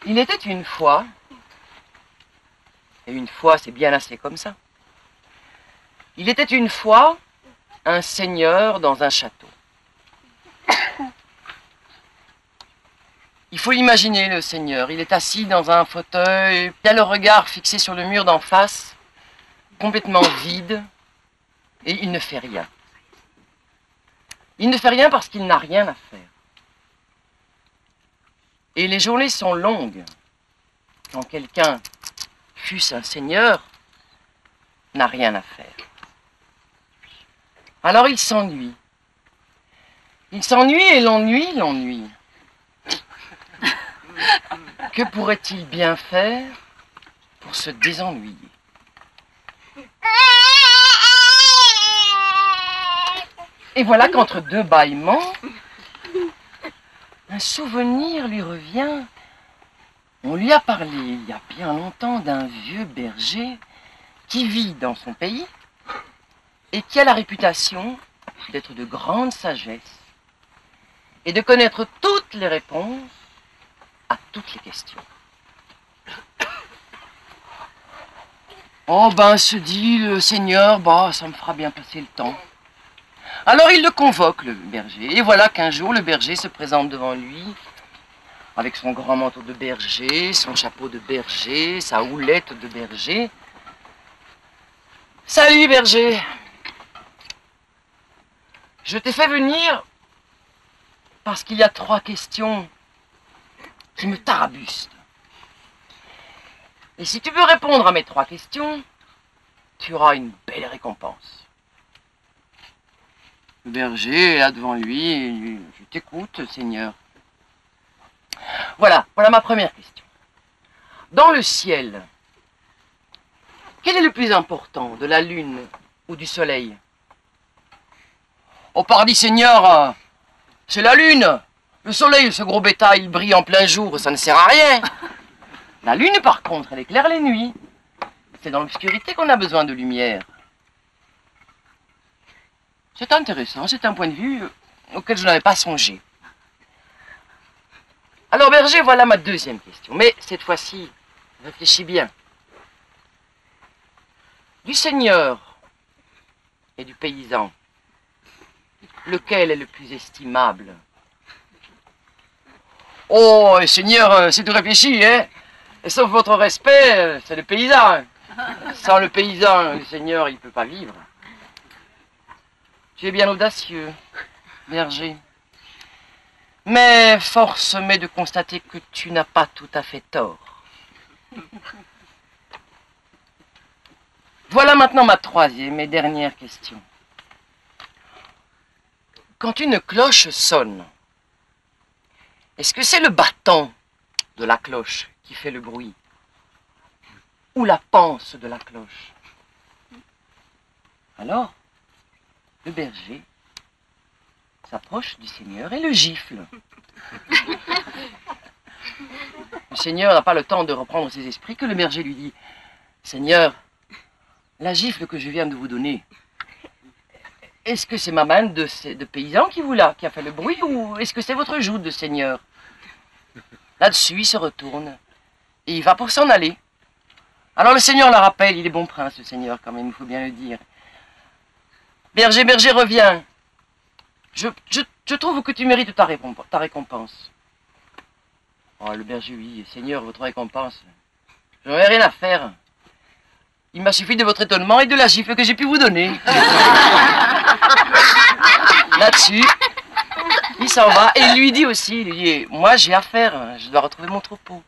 Il était une fois, et une fois c'est bien assez comme ça, il était une fois un seigneur dans un château. Il faut imaginer le seigneur, il est assis dans un fauteuil, il a le regard fixé sur le mur d'en face, complètement vide, et il ne fait rien. Il ne fait rien parce qu'il n'a rien à faire. Et les journées sont longues quand quelqu'un, fût-ce un seigneur, n'a rien à faire. Alors il s'ennuie. Il s'ennuie et l'ennui l'ennuie. Que pourrait-il bien faire pour se désennuyer? Et voilà qu'entre deux bâillements, un souvenir lui revient. On lui a parlé il y a bien longtemps d'un vieux berger qui vit dans son pays et qui a la réputation d'être de grande sagesse et de connaître toutes les réponses à toutes les questions. Oh ben, se dit le seigneur, bah ça me fera bien passer le temps. Alors il le convoque, le berger, et voilà qu'un jour le berger se présente devant lui avec son grand manteau de berger, son chapeau de berger, sa houlette de berger. Salut berger, je t'ai fait venir parce qu'il y a 3 questions qui me tarabustent. Et si tu veux répondre à mes 3 questions, tu auras une belle récompense. Le berger est là devant lui, je t'écoute, Seigneur. Voilà ma première question. Dans le ciel, quel est le plus important, de la lune ou du soleil? Oh, pardi, Seigneur, c'est la lune. Le soleil, ce gros bétail, il brille en plein jour, ça ne sert à rien. La lune, par contre, elle éclaire les nuits. C'est dans l'obscurité qu'on a besoin de lumière. C'est intéressant, c'est un point de vue auquel je n'avais pas songé. Alors, berger, voilà ma deuxième question. Mais cette fois-ci, réfléchis bien. Du seigneur et du paysan, lequel est le plus estimable? Oh, seigneur, c'est tout réfléchi, hein? Et sauf votre respect, c'est le paysan. Sans le paysan, le seigneur, il ne peut pas vivre. Tu es bien audacieux, berger. Mais force m'est de constater que tu n'as pas tout à fait tort. Voilà maintenant ma 3e et dernière question. Quand une cloche sonne, est-ce que c'est le battant de la cloche qui fait le bruit? Ou la panse de la cloche? Alors, le berger s'approche du seigneur et le gifle. Le seigneur n'a pas le temps de reprendre ses esprits que le berger lui dit: Seigneur, la gifle que je viens de vous donner, est-ce que c'est ma main de paysan qui a fait le bruit, ou est-ce que c'est votre joue de seigneur? Là-dessus, il se retourne et il va pour s'en aller. Alors le seigneur la rappelle, il est bon prince, le seigneur, quand même, il faut bien le dire. Berger, berger, reviens. Je trouve que tu mérites ta récompense. Oh, le berger, oui, seigneur, votre récompense. Je n'en ai rien à faire. Il m'a suffi de votre étonnement et de la gifle que j'ai pu vous donner. Là-dessus, il s'en va et il lui dit aussi, moi j'ai affaire, je dois retrouver mon troupeau.